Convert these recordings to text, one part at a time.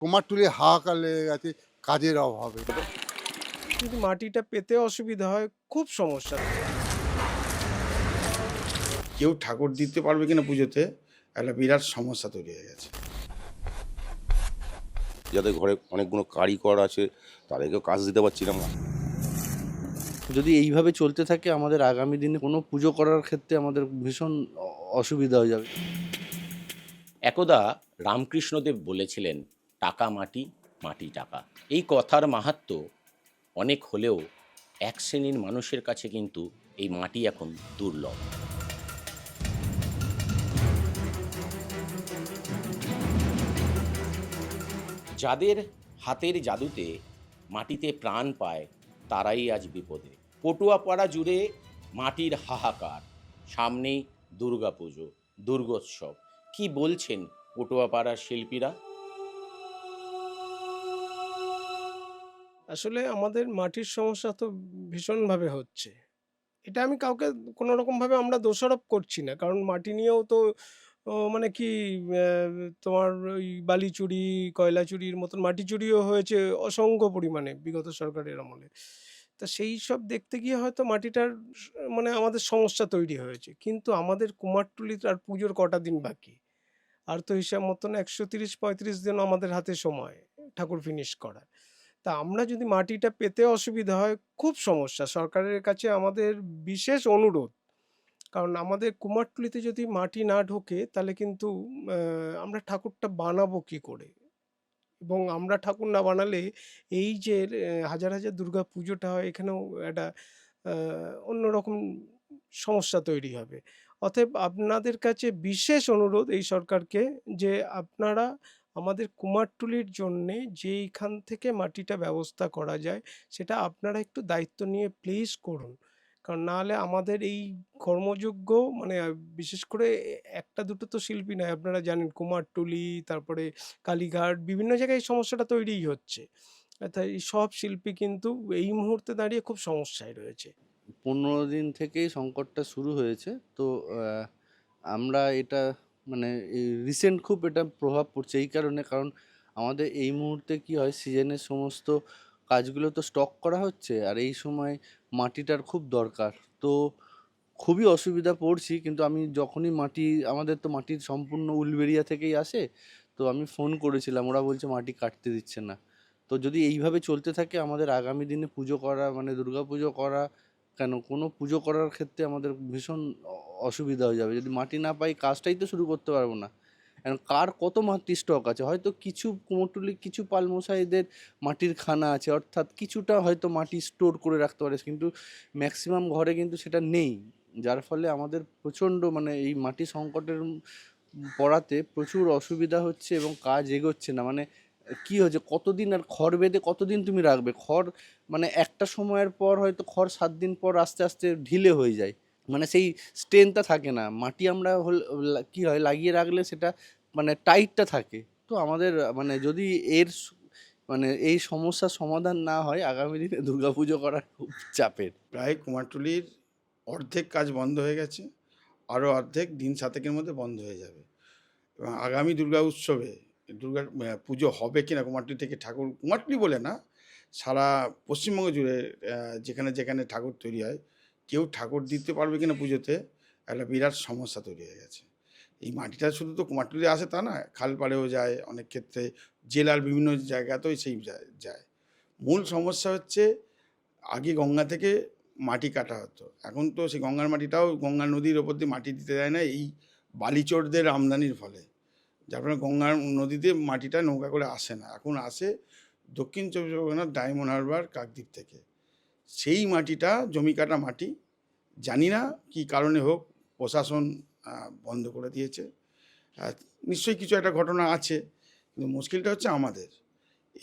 কুমারটুলি হাহাকার লেগে গেছে কাজের অভাবে। যদি মাটিটা পেতে অসুবিধা হয়, খুব সমস্যা। কেউ ঠাকুর দিতে পারবে কিনা পুজোতে একটা বিরাট সমস্যা তৈরি হয়ে গেছে। যাদের ঘরে অনেকগুলো কারিগর আছে তাদেরকেও কাজ দিতে পারছি না আমরা। যদি এইভাবে চলতে থাকে আমাদের আগামী দিনে কোনো পুজো করার ক্ষেত্রে আমাদের ভীষণ অসুবিধা হয়ে যাবে। একদা রামকৃষ্ণদেব বলেছিলেন, টাকা মাটি, মাটি টাকা। এই কথার মাহাত্ম্য অনেক হলেও এক শ্রেণীর মানুষের কাছে কিন্তু এই মাটি এখন দুর্লভ। যাদের হাতের জাদুতে মাটিতে প্রাণ পায় তারাই আজ বিপদে। পটুয়াপাড়া জুড়ে মাটির হাহাকার, সামনেই দুর্গাপুজো, দুর্গোৎসব। কি বলছেন পটুয়াপাড়ার শিল্পীরা? আসলে আমাদের মাটির সমস্যা তো ভীষণভাবে হচ্ছে। এটা আমি কাউকে কোনো রকমভাবে আমরা দোষারোপ করছি না। কারণ মাটি নিয়েও তো মানে কি অ্যা তোমার ওই বালি চুরি, কয়লা চুরির মতন মাটি চুরিও হয়েছে অসংখ্য পরিমাণে বিগত সরকারের আমলে। তা সেইসব দেখতে গিয়ে হয়তো মাটিটার মানে আমাদের সমস্যা তৈরি হয়েছে। কিন্তু আমাদের কুমারটুলিতে আর পুজোর কটা দিন বাকি। আর তো হিসাব মতন ১৩০-৩৫ দিন আমাদের হাতে সময় ঠাকুর ফিনিশ করার। তা আমরা যদি মাটিটা পেতে অসুবিধা হয়, খুব সমস্যা। সরকারের কাছে আমাদের বিশেষ অনুরোধ, কারণ আমাদের কুমারটুলিতে যদি মাটি না ঢোকে তাহলে কিন্তু আমরা ঠাকুরটা বানাবো কি করে? এবং আমরা ঠাকুর না বানালে এই যে হাজার হাজার দুর্গা পুজোটা হয়, এখানেও একটা অন্যরকম সমস্যা তৈরি হবে। অতএব আপনাদের কাছে বিশেষ অনুরোধ এই সরকারকে, যে আপনারা আমাদের কুমারটুলির জন্যে যেইখান থেকে মাটিটা ব্যবস্থা করা যায় সেটা আপনারা একটু দায়িত্ব নিয়ে প্লিজ করুন। কারণ নাহলে আমাদের এই কর্মযোগ্য মানে বিশেষ করে একটা দুটো তো শিল্পী নয়, আপনারা জানেন কুমারটুলি, তারপরে কালীঘাট, বিভিন্ন জায়গায় এই সমস্যাটা তৈরিই হচ্ছে। তাই সব শিল্পী কিন্তু এই মুহূর্তে দাঁড়িয়ে খুব সমস্যায় রয়েছে। 15 দিন থেকেই সংকটটা শুরু হয়েছে। তো আমরা এটা মানে রিসেন্ট খুব এটা প্রভাব পড়ছে এই কারণে, কারণ আমাদের এই মুহূর্তে কি হয়, সিজনের সমস্ত কাজগুলো তো স্টক করা হচ্ছে, আর এই সময় মাটিটার খুব দরকার। তো খুবই অসুবিধা পড়ছি, কিন্তু আমি যখনই মাটি, আমাদের তো মাটির সম্পূর্ণ উলবেড়িয়া থেকেই আসে, তো আমি ফোন করেছিলাম, ওরা বলছে মাটি কাটতে দিচ্ছে না। তো যদি এইভাবে চলতে থাকে আমাদের আগামী দিনে পুজো করা মানে দুর্গাপুজো করা কেন, কোনো পুজো করার ক্ষেত্রে আমাদের ভীষণ অসুবিধা হয়ে যাবে। যদি মাটি না পাই কাজটাই তো শুরু করতে পারবো না। এখন কার কত মাটির স্টক আছে, হয়তো কিছু কুমোরটুলি কিছু পালমশাইদের মাটির খানা আছে, অর্থাৎ কিছুটা হয়তো মাটি স্টোর করে রাখতে পারে, কিন্তু ম্যাক্সিমাম ঘরে কিন্তু সেটা নেই। যার ফলে আমাদের প্রচণ্ড মানে এই মাটি সংকটের পড়াতে প্রচুর অসুবিধা হচ্ছে এবং কাজ এগোচ্ছে না। মানে কি হচ্ছে, কতদিন আর খড় বেঁধে কতদিন তুমি রাখবে খড়, মানে একটা সময়ের পর হয়তো খড় 7 দিন পর আস্তে আস্তে ঢিলে হয়ে যায়, মানে সেই স্ট্রেংথটা থাকে না। মাটি আমরা কি হয় লাগিয়ে রাখলে সেটা মানে টাইটটা থাকে। তো আমাদের মানে যদি মানে এই সমস্যার সমাধান না হয় আগামী দিনে দুর্গাপুজো করা খুব চাপের। প্রায় কুমারটুলির অর্ধেক কাজ বন্ধ হয়ে গেছে, আরও অর্ধেক দিন 7-এর মধ্যে বন্ধ হয়ে যাবে। এবং আগামী দুর্গা উৎসবে পুজো হবে কিনা কুমারটুলি থেকে ঠাকুর, কুমারটুলি বলে না, সারা পশ্চিমবঙ্গ জুড়ে যেখানে যেখানে ঠাকুর তৈরি হয়, কেউ ঠাকুর দিতে পারবে কিনা পুজোতে একটা বিরাট সমস্যা তৈরি হয়ে গেছে। এই মাটিটা শুধু তো কুমারটুলি আসে তা না, খালপাড়েও যায়, অনেক ক্ষেত্রে জেলার বিভিন্ন জায়গাতেও সেই যায়। মূল সমস্যা হচ্ছে, আগে গঙ্গা থেকে মাটি কাটা হতো, এখন তো সেই গঙ্গার মাটিটাও গঙ্গা নদীর ওপর দিয়ে মাটি দিতে দেয় না এই বালিচোরদের আমদানির ফলে। যার ফলে গঙ্গার নদীতে মাটিটা নৌকা করে আসে না, এখন আসে দক্ষিণ চব্বিশ পরগনার ডায়মন্ড হারবার কাকদ্বীপ থেকে। সেই মাটিটা জমি কাটা মাটি, জানি না কী কারণে হোক প্রশাসন বন্ধ করে দিয়েছে। নিশ্চয়ই কিছু একটা ঘটনা আছে, কিন্তু মুশকিলটা হচ্ছে আমাদের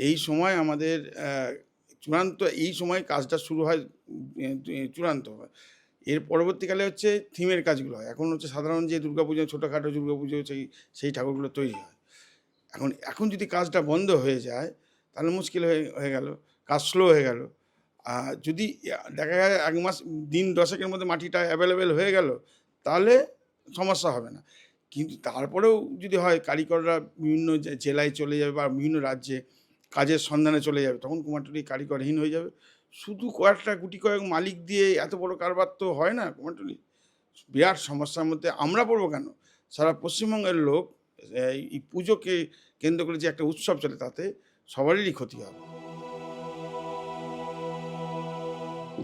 এই সময় আমাদের চূড়ান্ত এই সময় কাজটা শুরু হয় চূড়ান্ত। এর পরবর্তীকালে হচ্ছে থিমের কাজগুলো হয়। এখন হচ্ছে সাধারণ যে দুর্গাপুজো, ছোটোখাটো দুর্গাপুজো সেই ঠাকুরগুলো তৈরি হয়। এখন যদি কাজটা বন্ধ হয়ে যায় তাহলে মুশকিল হয়ে গেল, কাজ স্লো হয়ে গেল। যদি দেখা যায় 1 মাস দিন 10-এর মধ্যে মাটিটা অ্যাভেলেবেল হয়ে গেল তাহলে সমস্যা হবে না, কিন্তু তারপরেও যদি হয় কারিগররা বিভিন্ন জেলায় চলে যাবে বা বিভিন্ন রাজ্যে কাজের সন্ধানে চলে যাবে, তখন কুমারটুলি কারিগরহীন হয়ে যাবে। শুধু কয়েকটা গুটি কয়েক মালিক দিয়ে এত বড় কারবার তো হয় না কুমারটুলি। বিরাট সমস্যার মধ্যে আমরা পড়বো কেন, সারা পশ্চিমবঙ্গের লোক। এই পুজোকে কেন্দ্র করে যে একটা উৎসব চলে, তাতে সবারই ক্ষতি হবে।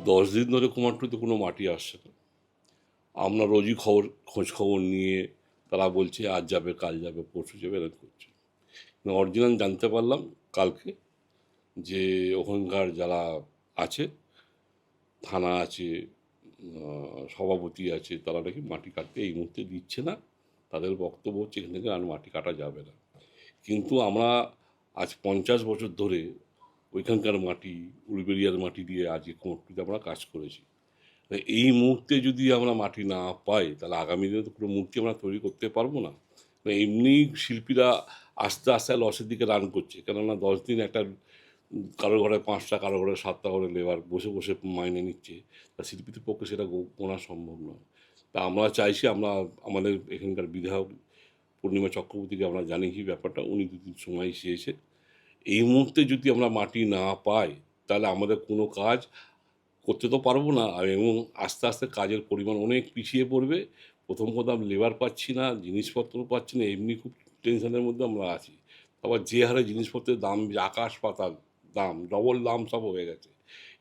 10 দিন ধরে কুমারটুলিতে কোনো মাটি আসছে না। আমরা রোজই খোঁজ খবর নিয়ে তারা বলছে আজ যাবে, কাল যাবে, পরশু যাবে, এরকম করছে। অরিজিনাল জানতে পারলাম কালকে যে ওখানকার যারা আছে, থানা আছে, সভাপতি আছে, তারা নাকি মাটি কাটতে এই মুহূর্তে দিচ্ছে না। তাদের বক্তব্য হচ্ছে এখান থেকে আর মাটি কাটা যাবে না। কিন্তু আমরা আজ 50 বছর ধরে ওইখানকার মাটি, উলবেড়িয়ার মাটি দিয়ে আজকে কুমারটুলিতে আমরা কাজ করেছি। এই মুহূর্তে যদি আমরা মাটি না পাই, তাহলে আগামী দিনে তো কোনো মূর্তি আমরা তৈরি করতে পারবো না। এমনি শিল্পীরা আস্তে আস্তে লসের দিকে রান করছে, কেননা 10 দিন একটা কারো ঘরে 5টা, কারো ঘরে 7টা করে লেবার বসে বসে মাইনে নিচ্ছে। তা শিল্পীদের পক্ষে সেটা গোনা সম্ভব নয়। তা আমরা চাইছি, আমরা আমাদের এখানকার বিধায়ক পূর্ণিমা চক্রবর্তীকে আমরা জানিয়েছি ব্যাপারটা, উনি 2 দিন সময় চেয়েছে। এই মুহূর্তে যদি আমরা মাটি না পাই, তাহলে আমাদের কোনো কাজ করতে তো পারবো না, এবং আস্তে আস্তে কাজের পরিমাণ অনেক পিছিয়ে পড়বে। প্রথম কথা লেবার পাচ্ছি না, জিনিসপত্র পাচ্ছি না, এমনি খুব টেনশনের মধ্যে আমরা আছি। আবার যে হারে জিনিসপত্রের দাম, আকাশ পাতাল দাম, ডবল দাম সব হয়ে গেছে।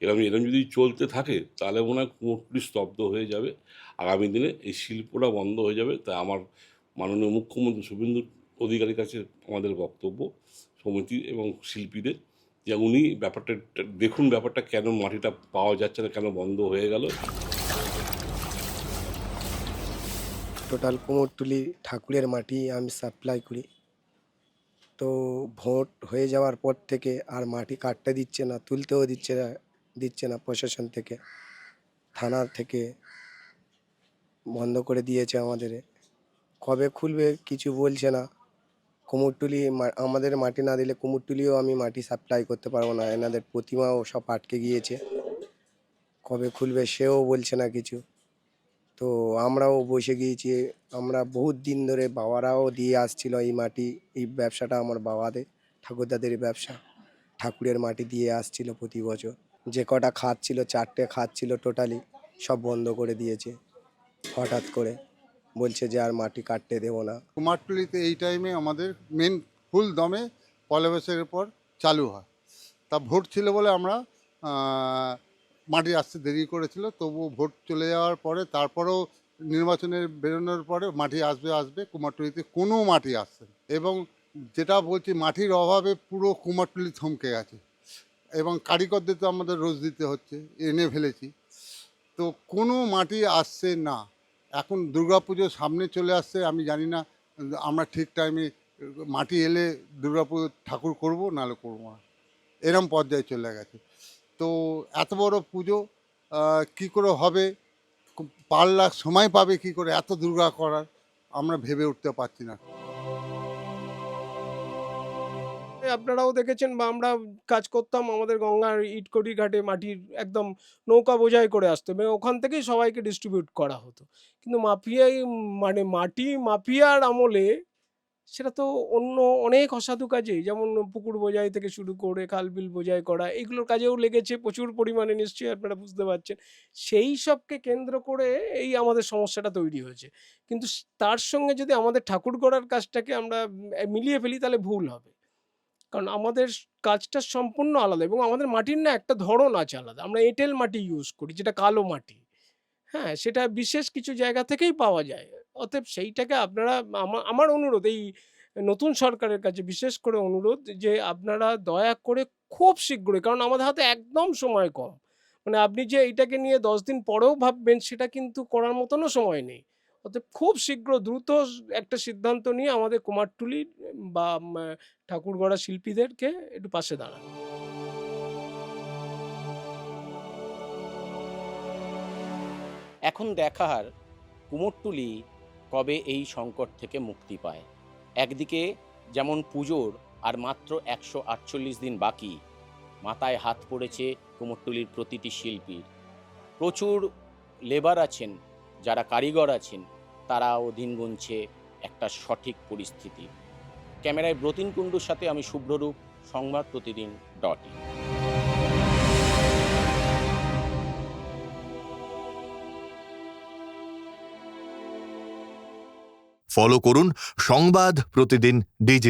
এরকম যদি চলতে থাকে, তাহলে মনে হয় কুমারটুলি স্তব্ধ হয়ে যাবে। আগামী দিনে এই শিল্পটা বন্ধ হয়ে যাবে। তাই আমার মাননীয় মুখ্যমন্ত্রী শুভেন্দু অধিকারীর কাছে আমাদের বক্তব্য, সমিতি এবং শিল্পীদের, যে উনি ব্যাপারটা দেখুন, ব্যাপারটা কেন মাটিটা পাওয়া যাচ্ছে না, কেন বন্ধ হয়ে গেল। টোটাল কুমোরটুলি ঠাকুরের মাটি আমি সাপ্লাই করি। তো ভোট হয়ে যাওয়ার পর থেকে আর মাটি কাটতে দিচ্ছে না, তুলতেও দিচ্ছে না প্রশাসন থেকে, থানা থেকে বন্ধ করে দিয়েছে আমাদের। কবে খুলবে কিছু বলছে না। কুমোরটুলি আমাদের মাটি না দিলে কুমোরটুলিও আমি মাটি সাপ্লাই করতে পারবো না। এনাদের প্রতিমাও সব আটকে গিয়েছে, কবে খুলবে সেও বলছে না কিছু। তো আমরাও বসে গিয়েছি। আমরা বহুত দিন ধরে, বাবারাও দিয়ে আসছিল এই মাটি, এই ব্যবসাটা আমার বাবাদের, ঠাকুরদাদের ব্যবসা। ঠাকুরের মাটি দিয়ে আসছিল প্রতি বছর। যে কটা খাত ছিল, 4টে খাত ছিল টোটালি, সব বন্ধ করে দিয়েছে হঠাৎ করে। বলছে যে আর মাটি কাটতে দেবো না। কুমারটুলিতে এই টাইমে আমাদের মেন ফুল দমে পয়লা বৈশাখের পর চালু হয়। তা ভোট ছিল বলে আমরা মাটি আসতে দেরি করেছিল, তবুও ভোট চলে যাওয়ার পরে, তারপরেও নির্বাচনের বেরোনোর পরে মাটি আসবে। কুমারটুলিতে কোনো মাটি আসছে না। এবং যেটা বলছি, মাটির অভাবে পুরো কুমারটুলি থমকে গেছে। এবং কারিগরদের তো আমাদের রোজ দিতে হচ্ছে, এনে ফেলেছি, তো কোনো মাটি আসছে না। এখন দুর্গাপুজো সামনে চলে আসছে, আমি জানি না আমরা ঠিক টাইমে মাটি এলে দুর্গাপুজো ঠাকুর করব, নাহলে করবো না, এরম পর্যায়ে চলে গেছে। তো এত বড় পুজো কী করে হবে, পারলা সময় পাবে কি করে এত দুর্গা করার, আমরা ভেবে উঠতে পারছি না। আপনারাও দেখেছেন বা আমরা কাজ করতাম, আমাদের গঙ্গার ইটকড়ি ঘাটে মাটির একদম নৌকা বোঝাই করে আসতো এবং ওখান থেকেই সবাইকে ডিস্ট্রিবিউট করা হতো। কিন্তু মাফিয়াই, মানে মাটি মাফিয়ার আমলে সেটা তো অন্য অনেক অসাধু কাজে, যেমন পুকুর বোঝাই থেকে শুরু করে খালবিল বোঝাই করা, এইগুলোর কাজেও লেগেছে প্রচুর পরিমাণে, নিশ্চয়ই আপনারা বুঝতে পারছেন। সেই সবকে কেন্দ্র করে এই আমাদের সমস্যাটা তৈরি হয়েছে। কিন্তু তার সঙ্গে যদি আমাদের ঠাকুর গড়ার কাজটাকে আমরা মিলিয়ে ফেলি, তাহলে ভুল হবে। কারণ আমাদের কাজটা সম্পূর্ণ আলাদা এবং আমাদের মাটির না একটা ধরন আছে আলাদা। আমরা এঁটেল মাটি ইউজ করি, যেটা কালো মাটি। হ্যাঁ, সেটা বিশেষ কিছু জায়গা থেকেই পাওয়া যায়। অতএব সেইটাকে আপনারা, আমার অনুরোধ এই নতুন সরকারের কাছে বিশেষ করে অনুরোধ, যে আপনারা দয়া করে খুব শীঘ্রই, কারণ আমাদের হাতে একদম সময় কম, মানে আপনি যে এইটাকে নিয়ে 10 দিন পরেও ভাববেন, সেটা কিন্তু করার মতনও সময় নেই। অতএব খুব শীঘ্র দ্রুত একটা সিদ্ধান্ত নিয়ে আমাদের কুমারটুলির বা ঠাকুর গড়া শিল্পীদেরকে একটু পাশে দাঁড়ান। এখন দেখার কুমোরটুলি কবে এই সংকট থেকে মুক্তি পায়। একদিকে যেমন পুজোর আর মাত্র 148 দিন বাকি, মাথায় হাত পড়েছে কুমোরটুলির প্রতিটি শিল্পীর। প্রচুর লেবার আছেন, যারা কারিগর আছেন, তারাও দিন গুনছে একটা সঠিক পরিস্থিতি। ক্যামেরায় ব্রতিন কুণ্ডুর সাথে আমি শুভ্ররূপ, সংবাদ প্রতিদিন .in। ফলো করুন সংবাদ প্রতিদিন ডিজিটাল।